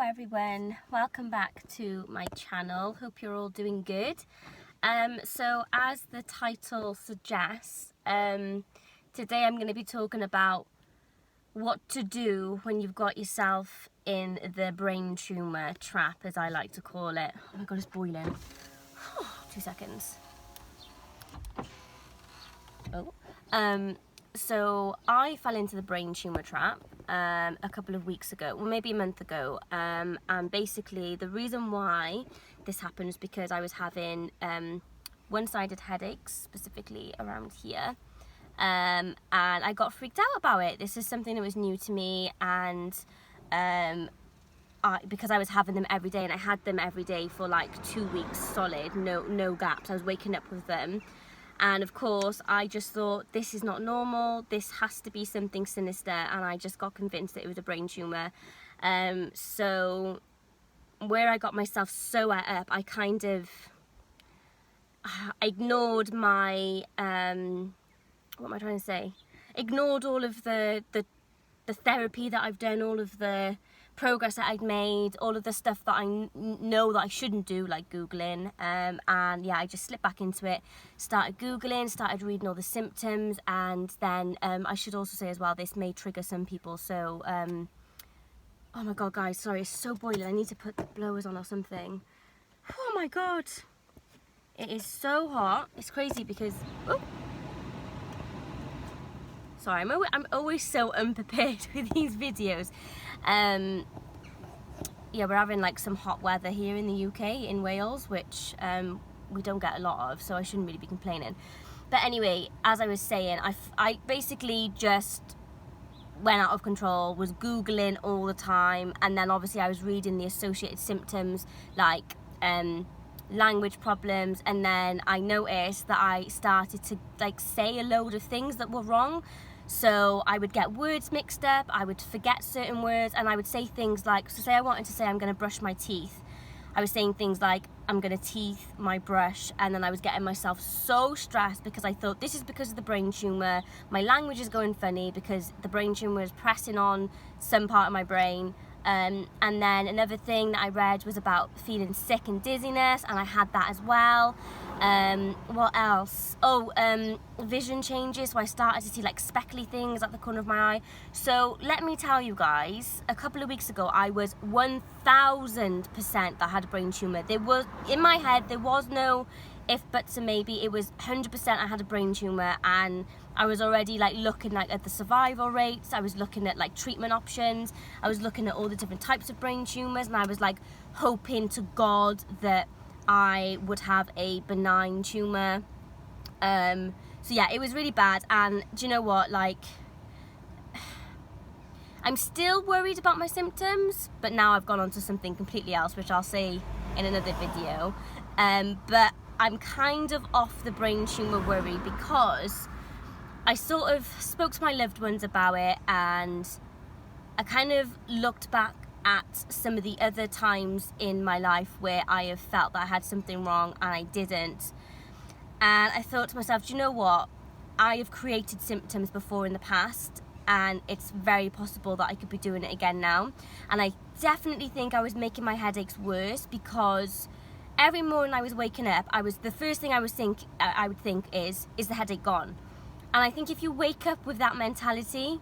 everyone, welcome back to my channel. Hope you're all doing good. So as the title suggests, today I'm going to be talking about what to do when you've got yourself in the brain tumour trap, as I like to call it. Oh my god, it's boiling. 2 seconds. So I fell into the brain tumour trap a couple of weeks ago, well maybe a month ago, and basically the reason why this happened is because I was having one-sided headaches, specifically around here, and I got freaked out about it. This is something that was new to me, and because I was having them every day, and I had them every day for like 2 weeks solid, no gaps. I was waking up with them. And of course, I just thought, this is not normal, this has to be something sinister, and I just got convinced that it was a brain tumour. So where I got myself so up, I kind of ignored my, what am I trying to say? Ignored all of the therapy that I've done, all of the progress that I'd made, all of the stuff that I know that I shouldn't do, like Googling, and yeah, I just slipped back into it, started Googling, started reading all the symptoms, and then I should also say as well, this may trigger some people, so oh my god guys, sorry, it's so boiling, I need to put the blowers on or something. Oh my god, it is so hot, it's crazy because, oh, sorry, I'm always so unprepared with these videos. Yeah, we're having like some hot weather here in the UK, in Wales, which we don't get a lot of, so I shouldn't really be complaining. But anyway, as I was saying, I basically just went out of control, was Googling all the time, and then obviously I was reading the associated symptoms like language problems, and then I noticed that I started to like say a load of things that were wrong. So I would get words mixed up, I would forget certain words, and I would say things like, so say I wanted to say I'm going to brush my teeth, I was saying things like I'm going to teeth my brush, and then I was getting myself so stressed because I thought this is because of the brain tumour, my language is going funny because the brain tumour is pressing on some part of my brain. And then another thing that I read was about feeling sick and dizziness, and I had that as well. What else? Oh, vision changes, so I started to see like speckly things at the corner of my eye. So let me tell you guys, a couple of weeks ago I was 1000% that I had a brain tumour. There was, in my head, there was no if, buts, and maybe. It was 100% I had a brain tumour, and I was already like looking like at the survival rates, I was looking at like treatment options, I was looking at all the different types of brain tumours, and I was like hoping to God that I would have a benign tumour. So yeah, it was really bad, and do you know what, like, I'm still worried about my symptoms, but now I've gone on to something completely else, which I'll say in another video. But I'm kind of off the brain tumour worry because I sort of spoke to my loved ones about it, and I kind of looked back at some of the other times in my life where I have felt that I had something wrong and I didn't. And I thought to myself, do you know what? I have created symptoms before in the past, and it's very possible that I could be doing it again now. And I definitely think I was making my headaches worse because every morning I was waking up, the first thing I would think is the headache gone? And I think if you wake up with that mentality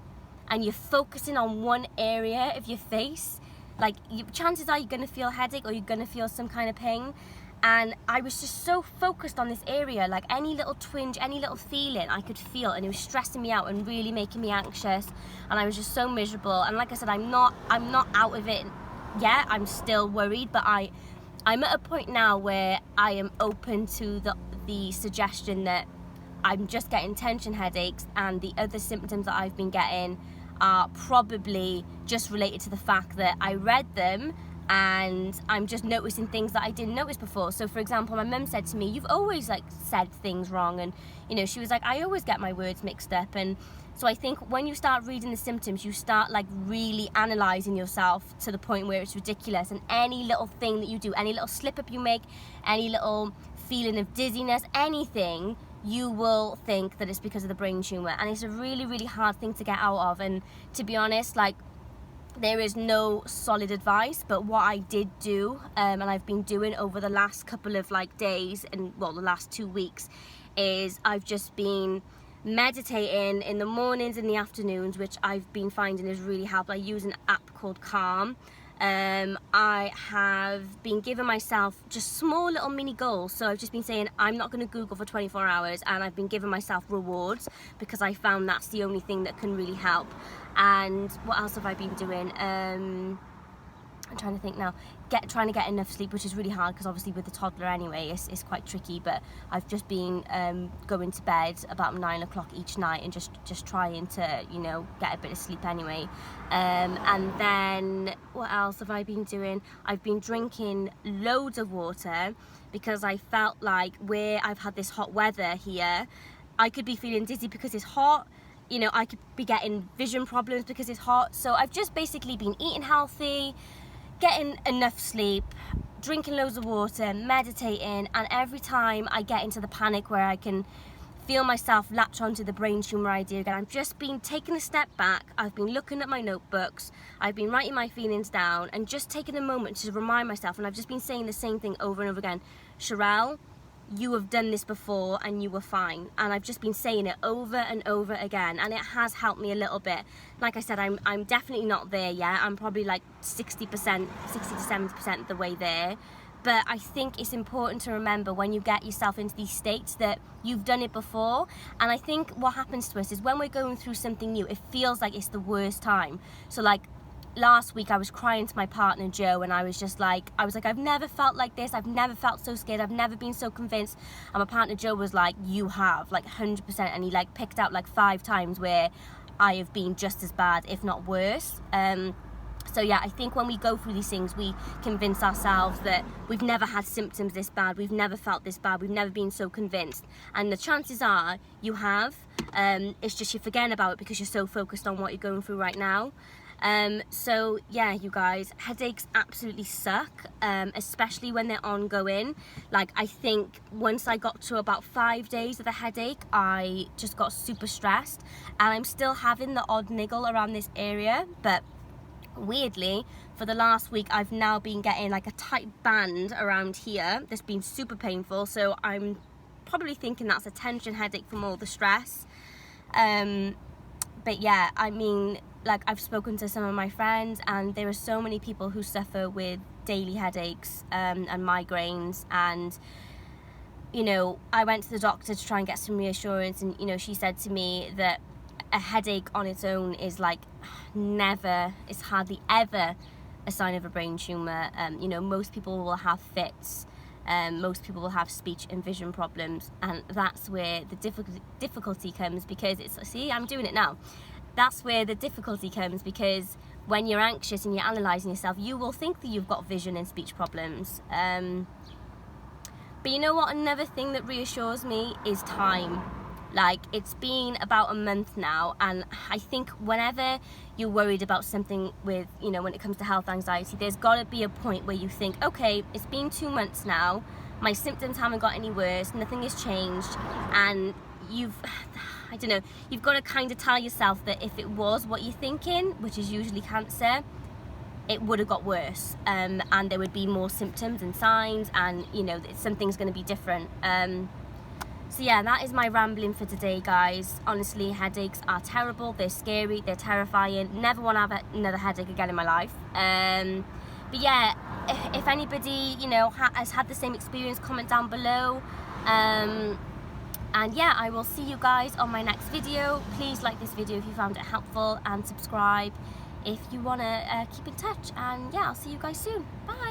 and you're focusing on one area of your face, like, chances are you're going to feel a headache or you're going to feel some kind of pain. And I was just so focused on this area, like any little twinge, any little feeling I could feel, and it was stressing me out and really making me anxious, and I was just so miserable. And like I said, I'm not out of it yet, I'm still worried, but I'm at a point now where I am open to the suggestion that I'm just getting tension headaches, and the other symptoms that I've been getting are probably just related to the fact that I read them and I'm just noticing things that I didn't notice before. So for example, my mum said to me, you've always like said things wrong, and you know, she was like, I always get my words mixed up. And so I think when you start reading the symptoms, you start like really analysing yourself to the point where it's ridiculous, and any little thing that you do, any little slip up you make, any little feeling of dizziness, anything, you will think that it's because of the brain tumour. And it's a really, really hard thing to get out of. And to be honest, like, there is no solid advice, but what I did do, and I've been doing over the last couple of like days, and well, the last 2 weeks, is I've just been meditating in the mornings and the afternoons, which I've been finding is really helpful. I use an app called Calm. I have been giving myself just small little mini goals. So I've just been saying I'm not going to Google for 24 hours, and I've been giving myself rewards because I found that's the only thing that can really help. And what else have I been doing? I'm trying to think now. Trying to get enough sleep, which is really hard because obviously with the toddler anyway, it's quite tricky. But I've just been going to bed about 9 o'clock each night and just trying to, you know, get a bit of sleep anyway. And then what else have I been doing? I've been drinking loads of water because I felt like where I've had this hot weather here, I could be feeling dizzy because it's hot. You know, I could be getting vision problems because it's hot. So I've just basically been eating healthy, getting enough sleep, drinking loads of water, meditating, and every time I get into the panic where I can feel myself latch onto the brain tumour idea again, I've just been taking a step back. I've been looking at my notebooks, I've been writing my feelings down, and just taking a moment to remind myself, and I've just been saying the same thing over and over again, Sharelle, you have done this before and you were fine. And I've just been saying it over and over again, and it has helped me a little bit. Like I said, I'm definitely not there yet. I'm probably like 60%, 60 to 70% of the way there. But I think it's important to remember when you get yourself into these states that you've done it before. And I think what happens to us is when we're going through something new, it feels like it's the worst time. So like last week I was crying to my partner Joe, and I was like, I've never felt like this, I've never felt so scared, I've never been so convinced. And my partner Joe was like, you have, like 100%, and he like picked out like 5 times where I have been just as bad, if not worse. So yeah, I think when we go through these things, we convince ourselves that we've never had symptoms this bad, we've never felt this bad, we've never been so convinced. And the chances are you have, it's just you're forgetting about it because you're so focused on what you're going through right now. So yeah, you guys, headaches absolutely suck, especially when they're ongoing. Like, I think once I got to about 5 days of the headache, I just got super stressed, and I'm still having the odd niggle around this area, but weirdly for the last week I've now been getting like a tight band around here that's been super painful. So I'm probably thinking that's a tension headache from all the stress. But yeah, I mean, like, I've spoken to some of my friends, and there are so many people who suffer with daily headaches and migraines. And you know, I went to the doctor to try and get some reassurance, and you know, she said to me that a headache on its own is like it's hardly ever a sign of a brain tumour. You know, most people will have fits, most people will have speech and vision problems, and that's where the difficulty comes, because see, I'm doing it now. That's where the difficulty comes, because when you're anxious and you're analysing yourself, you will think that you've got vision and speech problems. But you know what, another thing that reassures me is time. Like, it's been about a month now, and I think whenever you're worried about something with, you know, when it comes to health anxiety, there's got to be a point where you think, okay, it's been 2 months now, my symptoms haven't got any worse, nothing has changed, and I don't know, you've got to kind of tell yourself that if it was what you're thinking, which is usually cancer, it would have got worse, and there would be more symptoms and signs, and you know, something's going to be different. So yeah, that is my rambling for today, guys. Honestly, headaches are terrible, they're scary, they're terrifying. Never want to have another headache again in my life. But yeah, if anybody, you know, has had the same experience, comment down below. And yeah, I will see you guys on my next video. Please like this video if you found it helpful, and subscribe if you want to keep in touch. And yeah, I'll see you guys soon. Bye.